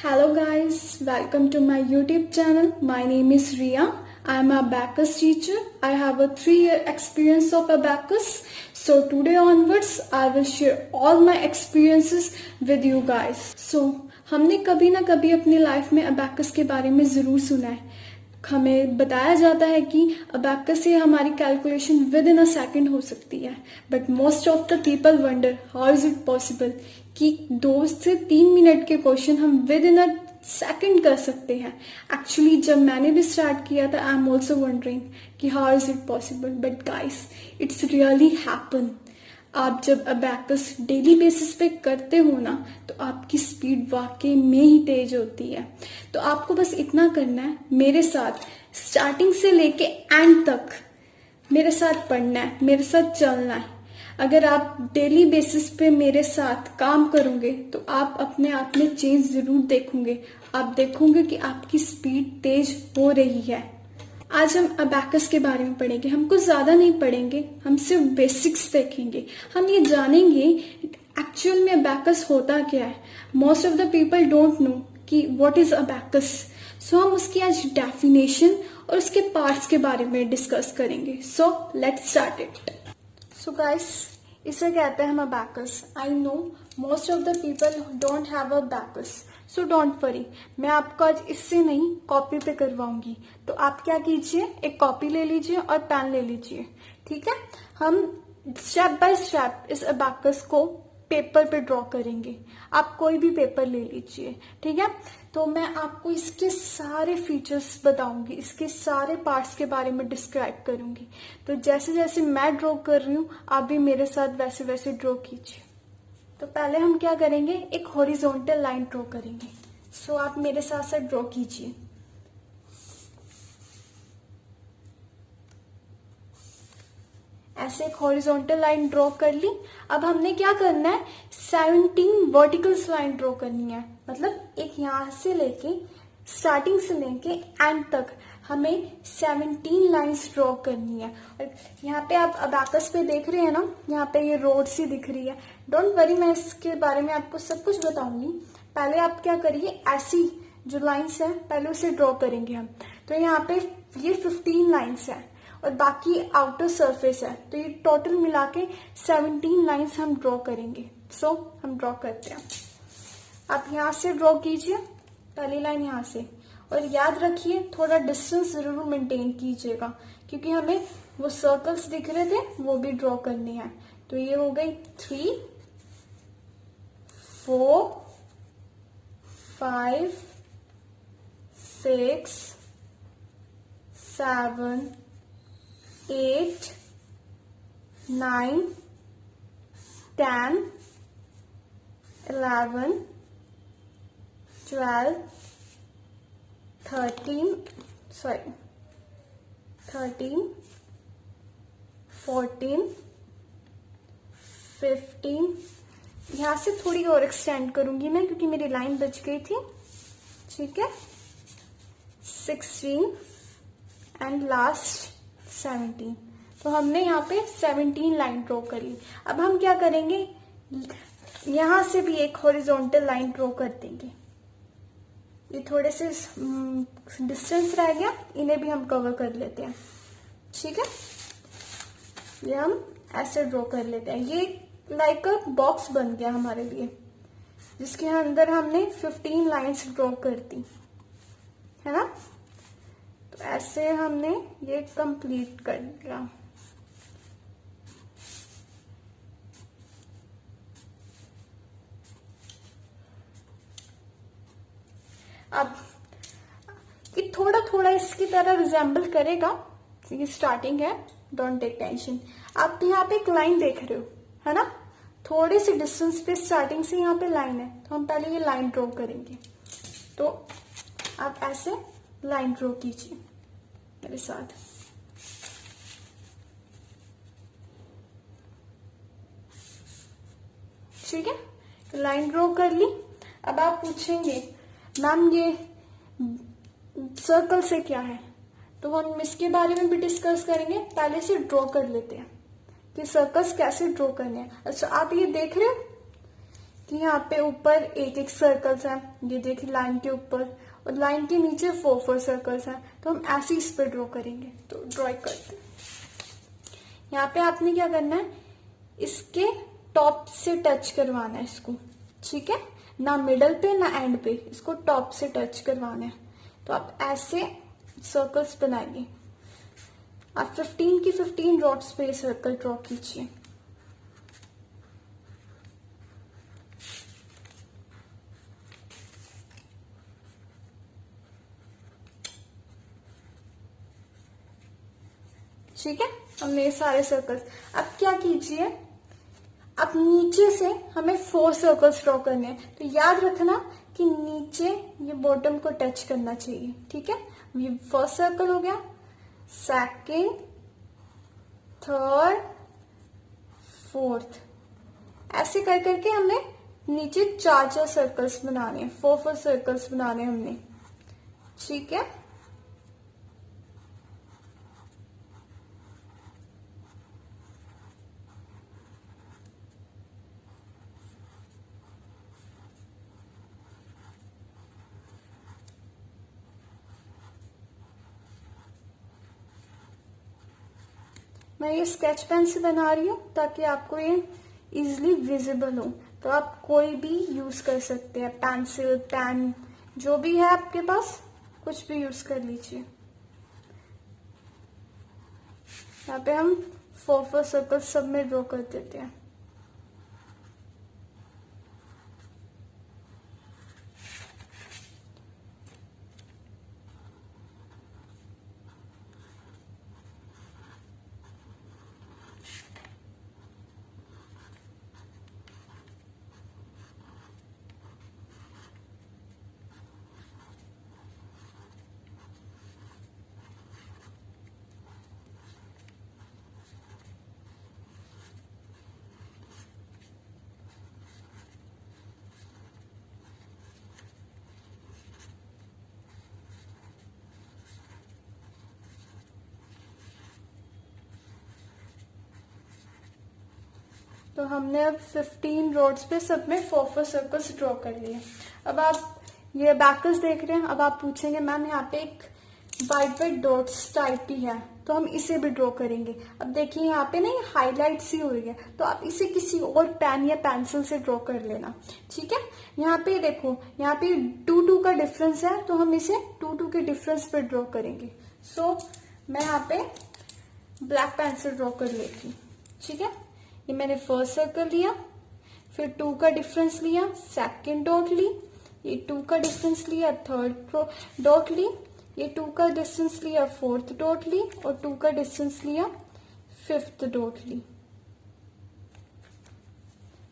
Hello guys, welcome to my YouTube channel. My name is Ria. I am a abacus teacher. I have a 3-year experience of abacus. So today onwards, I will share all my experiences with you guys. So हमने कभी ना कभी अपनी life में abacus के बारे में जरूर सुना है. हमें बताया जाता है कि अबैकस से हमारी calculation with in a second हो सकती है. But most of the people wonder how is it possible कि 2 से 3 मिनट के क्वेश्चन हम विद इन अ सेकेंड कर सकते हैं. एक्चुअली जब मैंने भी स्टार्ट किया था आई एम ऑल्सो वंडरिंग कि how is it possible. But guys, it's really happen. आप जब अबैकस डेली बेसिस पे करते हो ना तो आपकी स्पीड वाकई में ही तेज होती है. तो आपको बस इतना करना है, मेरे साथ स्टार्टिंग से लेके एंड तक मेरे साथ पढ़ना है, मेरे साथ चलना है. अगर आप डेली बेसिस पे मेरे साथ काम करोगे तो आप अपने आप में चेंज जरूर देखोगे. आप देखोगे कि आपकी स्पीड तेज हो रही है. आज हम अबैकस के बारे में पढ़ेंगे. हम कुछ ज्यादा नहीं पढ़ेंगे, हम सिर्फ बेसिक्स देखेंगे. हम ये जानेंगे एक्चुअल में अबैकस होता क्या है. Most of the people don't know कि व्हाट इज अबैकस. सो हम उसकी आज डेफिनेशन और उसके पार्ट्स के बारे में डिस्कस करेंगे. So let's start it. So guys, इसे कहते हैं हम abacus. I know most of the people don't have abacus. So don't worry, मैं आपको आज इससे नहीं कॉपी पे करवाऊंगी. तो आप क्या कीजिए, एक कॉपी ले लीजिए और पेन ले लीजिए. ठीक है, हम स्टेप बाय स्टेप इस अबैकस को पेपर पे ड्रॉ करेंगे. आप कोई भी पेपर ले लीजिए. ठीक है, तो मैं आपको इसके सारे फीचर्स बताऊंगी, इसके सारे पार्ट्स के बारे में डिस्क्राइब करूंगी. तो जैसे जैसे मैं ड्रॉ कर रही हूँ आप भी मेरे साथ वैसे वैसे ड्रॉ कीजिए. तो पहले हम क्या करेंगे, एक हॉरिजॉन्टल लाइन ड्रॉ करेंगे. सो आप मेरे साथ साथ ड्रॉ कीजिए. ऐसे एक हॉरिजॉन्टल लाइन ड्रॉ कर ली. अब हमने क्या करना है, 17 वर्टिकल लाइन ड्रॉ करनी है. मतलब एक यहां से लेके स्टार्टिंग से लेके एंड तक हमें 17 लाइंस ड्रॉ करनी है. और यहाँ पे आप अबैकस पे देख रहे हैं ना, यहाँ पे ये रोड सी दिख रही है. डोंट वरी, मैं इसके बारे में आपको सब कुछ बताऊंगी. पहले आप क्या करिए, ऐसी जो लाइंस है पहले उसे ड्रॉ करेंगे हम. तो यहाँ पे ये 15 लाइंस है और बाकी आउटर सरफेस है. तो ये टोटल मिला के 17 लाइंस हम ड्रॉ करेंगे. सो हम ड्रॉ करते हैं. आप यहाँ से ड्रॉ कीजिए पहली लाइन यहाँ से. और याद रखिए थोड़ा डिस्टेंस जरूर मेंटेन कीजिएगा क्योंकि हमें वो सर्कल्स दिख रहे थे वो भी ड्रॉ करने हैं. तो ये हो गई 3, 4, 5, 6, 7, 8, 9, 10, 11, 12, 13, 14, 15. यहां से थोड़ी और एक्सटेंड करूंगी मैं क्योंकि मेरी लाइन बच गई थी. ठीक है, 16 एंड लास्ट 17. तो हमने यहाँ पे 17 लाइन ड्रॉ कर ली. अब हम क्या करेंगे, यहां से भी एक हॉरिजॉन्टल लाइन ड्रॉ कर देंगे. ये थोड़े से डिस्टेंस रह गया, इन्हें भी हम कवर कर लेते हैं. ठीक है, ये हम ऐसे ड्रॉ कर लेते हैं. ये लाइक अ बॉक्स बन गया हमारे लिए जिसके अंदर हमने 15 लाइंस ड्रॉ कर दी है ना. तो ऐसे हमने ये कंप्लीट कर दिया. अब ये थोड़ा थोड़ा इसकी तरह रिजेंबल करेगा. ये स्टार्टिंग है, डोंट टेक टेंशन. आप यहाँ पे एक लाइन देख रहे हो है ना, थोड़े से डिस्टेंस पे स्टार्टिंग से यहाँ पे लाइन है. तो हम पहले ये लाइन ड्रॉ करेंगे. तो आप ऐसे लाइन ड्रॉ कीजिए मेरे साथ. ठीक है, लाइन ड्रॉ कर ली. अब आप पूछेंगे मैम ये सर्कल से क्या है, तो हम इसके बारे में भी डिस्कस करेंगे. पहले से ड्रॉ कर लेते हैं कि सर्कल्स कैसे ड्रॉ करने हैं. अच्छा, आप ये देख रहे हो तो यहाँ पे ऊपर एक एक सर्कल्स हैं, ये देखिए लाइन के ऊपर, और लाइन के नीचे 4 सर्कल्स हैं। तो हम ऐसे इस पे ड्रॉ करेंगे। तो ड्रॉ करते हैं। यहाँ पे आपने क्या करना है, इसके टॉप से टच करवाना है इसको, ठीक है, ना मिडल पे ना एंड पे, इसको टॉप से टच करवाना है। तो आप ऐसे सर्कल्स बनाइए। आप 15 की 15 डॉट्स पे सर्कल ड्रॉ कीजिए। ठीक है, हमने ये सारे सर्कल्स। अब क्या कीजिए, अब नीचे से हमें 4 सर्कल्स ड्रॉ करने हैं। तो याद रखना कि नीचे ये बॉटम को टच करना चाहिए, ठीक है। ये फर्स्ट सर्कल हो गया, सेकंड, थर्ड, फोर्थ, ऐसे कर करके हमें नीचे 4 सर्कल्स बनाने हैं, 4 सर्कल्स बनाने हैं हमने, ठीक है। मैं ये स्केच पेन से बना रही हूँ ताकि आपको ये इजिली विजिबल हो। तो आप कोई भी यूज कर सकते हैं, पेंसिल, पेन, जो भी है आपके पास, कुछ भी यूज कर लीजिए। यहाँ पे हम 4 सर्कल सब में ड्रॉ कर देते हैं। तो हमने अब 15 रोड्स पे सब में 4 सर्कल्स ड्रॉ कर लिए। अब आप ये बैकर्स देख रहे हैं। अब आप पूछेंगे मैम यहाँ पे एक वाइट वाइट डॉट्स टाइप ही है, तो हम इसे भी ड्रॉ करेंगे। अब देखिए यहाँ पे ना ये हाईलाइट सी हो रही है, तो आप इसे किसी और पेन या पेंसिल से ड्रॉ कर लेना, ठीक है। यहाँ पे देखो, यहाँ पे 2 का डिफरेंस है, तो हम इसे 2 के डिफरेंस पे ड्रॉ करेंगे। सो मैं यहाँ पे ब्लैक पेंसिल ड्रॉ कर लेती हूँ, ठीक है। ये मैंने फर्स्ट सर्कल लिया, फिर 2 का डिफरेंस लिया, सेकंड डॉट ली, ये 2 का डिफरेंस लिया, थर्ड डॉट ली, ये 2 का डिस्टेंस लिया, फोर्थ डॉट ली, और 2 का डिस्टेंस लिया, फिफ्थ डॉट ली,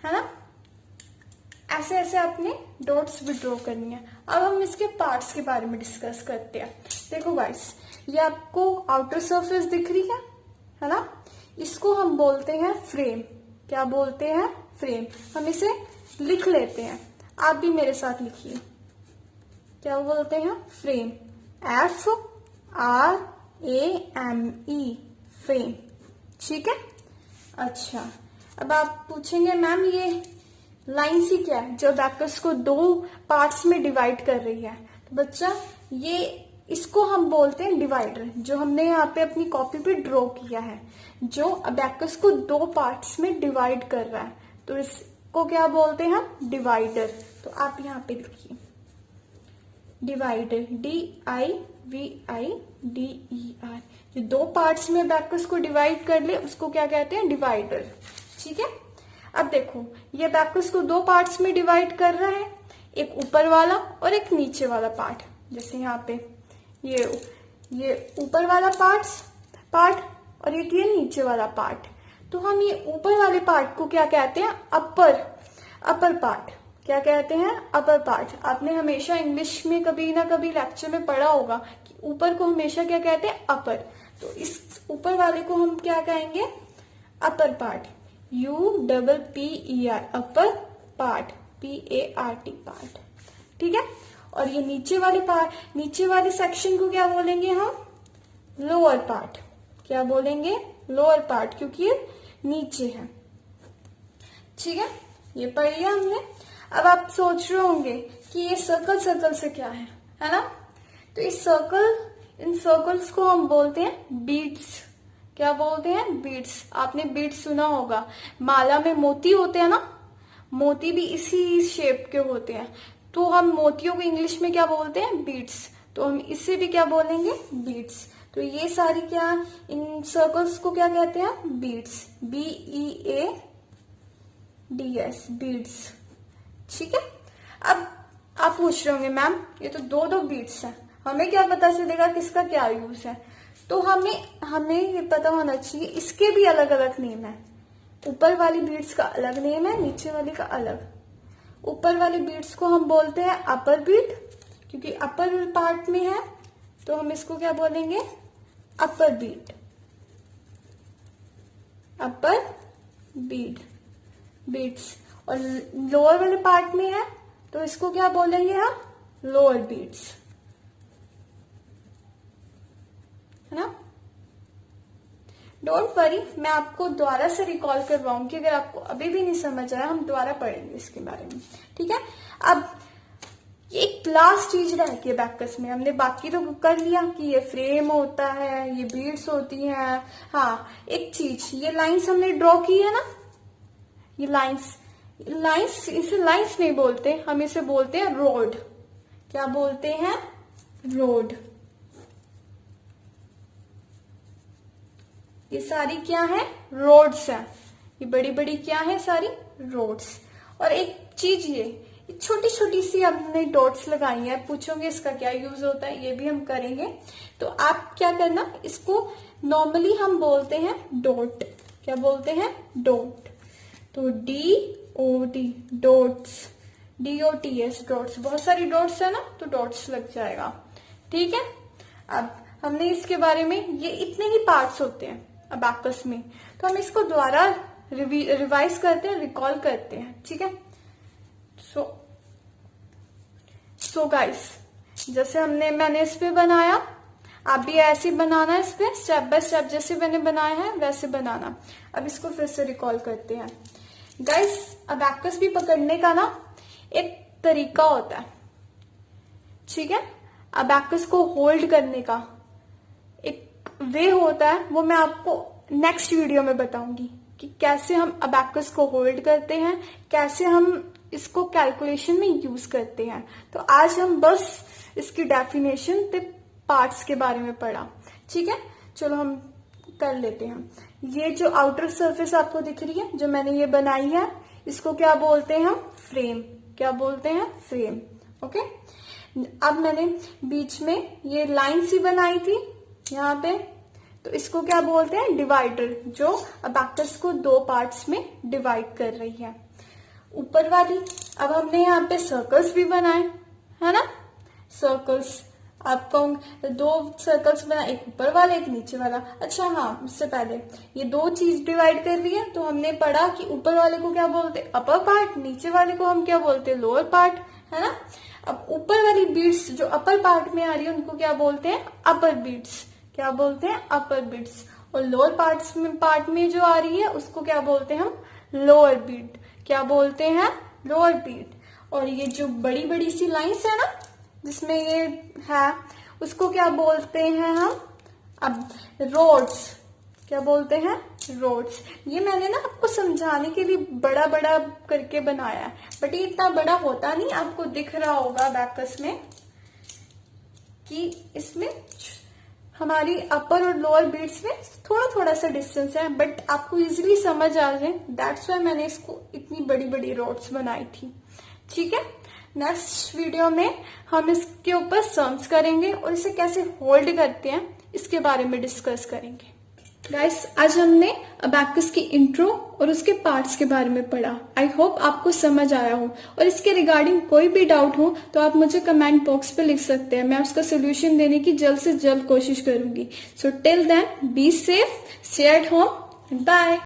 है ना। ऐसे ऐसे अपने डॉट्स भी ड्रॉ करनी है। अब हम इसके पार्ट्स के बारे में डिस्कस करते हैं। देखो गाइस, ये आपको आउटर सरफेस दिख रही है ना, इसको हम बोलते हैं फ्रेम। क्या बोलते हैं? फ्रेम। हम इसे लिख लेते हैं, आप भी मेरे साथ लिखिए। क्या बोलते हैं? फ्रेम। FRAME, फ्रेम, ठीक है। अच्छा, अब आप पूछेंगे मैम ये लाइन सी क्या है जो बैकर्स को 2 पार्ट्स में डिवाइड कर रही है? तो बच्चा, ये इसको हम बोलते हैं डिवाइडर, जो हमने यहाँ पे अपनी कॉपी पे ड्रॉ किया है, जो अबैकस को 2 पार्ट्स में डिवाइड कर रहा है। तो इसको क्या बोलते हैं? डिवाइडर। तो आप यहाँ पे लिखिए डिवाइडर, DIVIDER। जो 2 पार्ट्स में अबैकस को डिवाइड कर ले उसको क्या कहते हैं? डिवाइडर, ठीक है। अब देखो, ये अबैकस को 2 पार्ट्स में डिवाइड कर रहा है, एक ऊपर वाला और एक नीचे वाला पार्ट। जैसे यहाँ पे ये ऊपर वाला पार्ट और एक ये नीचे वाला पार्ट। तो हम ये ऊपर वाले पार्ट को क्या कहते हैं? Upper part. क्या कहते हैं? Upper part. आपने हमेशा इंग्लिश में कभी ना कभी लेक्चर में पढ़ा होगा कि ऊपर को हमेशा क्या कहते हैं? अपर। तो इस ऊपर वाले को हम क्या कहेंगे? Upper part. UPPER, upper part, PART, part, ठीक है। और ये नीचे वाले सेक्शन को क्या बोलेंगे हम? Lower part. क्या बोलेंगे? लोअर पार्ट, क्योंकि ये नीचे है, ठीक है। ये पढ़ लिया हमने। अब आप सोच रहे होंगे कि ये सर्कल सर्कल से क्या है ना? तो इन सर्कल्स को हम बोलते हैं बीड्स। क्या बोलते हैं? बीड्स। आपने बीड्स सुना होगा, माला में मोती होते हैं ना, मोती भी इसी शेप के होते हैं, तो हम मोतियों को इंग्लिश में क्या बोलते हैं? बीड्स। तो हम इससे भी क्या बोलेंगे? बीड्स। तो ये सारी क्या, इन सर्कल्स को क्या कहते हैं? बीड्स। BEADS, beads. ठीक है। अब आप पूछ रहे होंगे मैम ये तो दो बीड्स हैं, हमें क्या पता चलेगा किसका क्या यूज है? तो हमें ये पता होना चाहिए इसके भी अलग अलग नेम है। ऊपर वाली बीड्स का अलग नेम है, नीचे वाली का अलग। ऊपर वाली बीड्स को हम बोलते हैं अपर बीड, क्योंकि अपर पार्ट में है तो हम इसको क्या बोलेंगे? अपर बीड। अपर बीड, बीड्स। और लोअर वाले पार्ट में है तो इसको क्या बोलेंगे हम? लोअर बीड्स, है ना? डोंट वरी, मैं आपको दोबारा से रिकॉल करवाऊंगी, अगर आपको अभी भी नहीं समझ आया हम दोबारा पढ़ेंगे इसके बारे में। ठीक है। अब एक लास्ट चीज रह गई अबैकस में, हमने बाकी तो कर लिया कि ये फ्रेम होता है, ये बीड्स होती हैं। हाँ, एक चीज, ये लाइंस हमने ड्रॉ की है ना, ये लाइंस इसे लाइंस नहीं बोलते, हम इसे बोलते हैं रोड। क्या बोलते हैं? रोड। ये सारी क्या है? रोड्स हैं। ये बड़ी बड़ी क्या है? सारी रोड्स। और एक चीज, ये छोटी छोटी सी हमने डॉट्स लगाई है, पूछोगे इसका क्या यूज होता है, ये भी हम करेंगे। तो आप क्या करना, इसको नॉर्मली हम बोलते हैं डॉट। क्या बोलते हैं? डॉट। तो DOT, डॉट्स, DOTS, डॉट्स। बहुत सारी डॉट्स है ना, तो डॉट्स लग जाएगा। ठीक है। अब हमने इसके बारे में, ये इतने ही पार्ट्स होते हैं अबैकस में, तो हम इसको दोबारा रिवाइज करते हैं, रिकॉल करते हैं। ठीक है। सो गाइस, जैसे मैंने इस पे बनाया, आप भी ऐसे ही बनाना है, इस पे स्टेप बाय स्टेप जैसे मैंने बनाया है वैसे बनाना। अब इसको फिर से रिकॉल करते हैं। गाइस, अबैकस भी पकड़ने का ना एक तरीका होता है। ठीक है। अबैकस को होल्ड करने का एक वे होता है, वो मैं आपको नेक्स्ट वीडियो में बताऊंगी कि कैसे हम अबैकस को होल्ड करते हैं, कैसे हम इसको कैलकुलेशन में यूज करते हैं। तो आज हम बस इसकी डेफिनेशन पे पार्ट्स के बारे में पढ़ा। ठीक है। चलो हम कर लेते हैं। ये जो आउटर सरफेस आपको दिख रही है, जो मैंने ये बनाई है, इसको क्या बोलते हैं हम? फ्रेम। क्या बोलते हैं? फ्रेम। ओके। अब मैंने बीच में ये लाइन सी बनाई थी यहाँ पे, तो इसको क्या बोलते हैं? डिवाइडर, जो अबैकस को दो पार्ट्स में डिवाइड कर रही है। ऊपर वाली, अब हमने यहाँ पे सर्कल्स भी बनाए, है ना? सर्कल्स, आपको दो सर्कल्स बना, एक ऊपर वाला एक नीचे वाला। अच्छा हाँ, उससे पहले ये दो चीज डिवाइड कर रही है, तो हमने पढ़ा कि ऊपर वाले को क्या बोलते? अपर पार्ट, नीचे वाले को हम क्या बोलते? लोअर पार्ट, है ना? अब ऊपर वाली बीड्स जो अपर पार्ट में आ रही है उनको क्या बोलते हैं? अपर बीड्स। क्या बोलते हैं? अपर बीड्स। और लोअर पार्ट में जो आ रही है उसको क्या बोलते हैं हम? लोअर बीड। क्या बोलते हैं? लोअर बीड। और ये जो बड़ी बड़ी सी लाइंस है ना जिसमें ये है, उसको क्या बोलते हैं हम? अब रोड्स। क्या बोलते हैं? रोड्स। ये मैंने ना आपको समझाने के लिए बड़ा बड़ा करके बनाया है, बट ये इतना बड़ा होता नहीं, आपको दिख रहा होगा अबैकस में कि इसमें हमारी अपर और लोअर बीड्स में थोड़ा थोड़ा सा डिस्टेंस है, बट आपको इजीली समझ आ जाए, दैट्स वाई मैंने इसको इतनी बड़ी बड़ी रोड्स बनाई थी। ठीक है। नेक्स्ट वीडियो में हम इसके ऊपर सम्स करेंगे और इसे कैसे होल्ड करते हैं इसके बारे में डिस्कस करेंगे। गाइस, आज हमने अबैकस की इंट्रो और उसके पार्ट्स के बारे में पढ़ा। आई होप आपको समझ आया हो, और इसके रिगार्डिंग कोई भी डाउट हो तो आप मुझे कमेंट बॉक्स पे लिख सकते हैं, मैं उसका सोल्यूशन देने की जल्द से जल्द कोशिश करूंगी। So till then, be safe, stay at home, bye.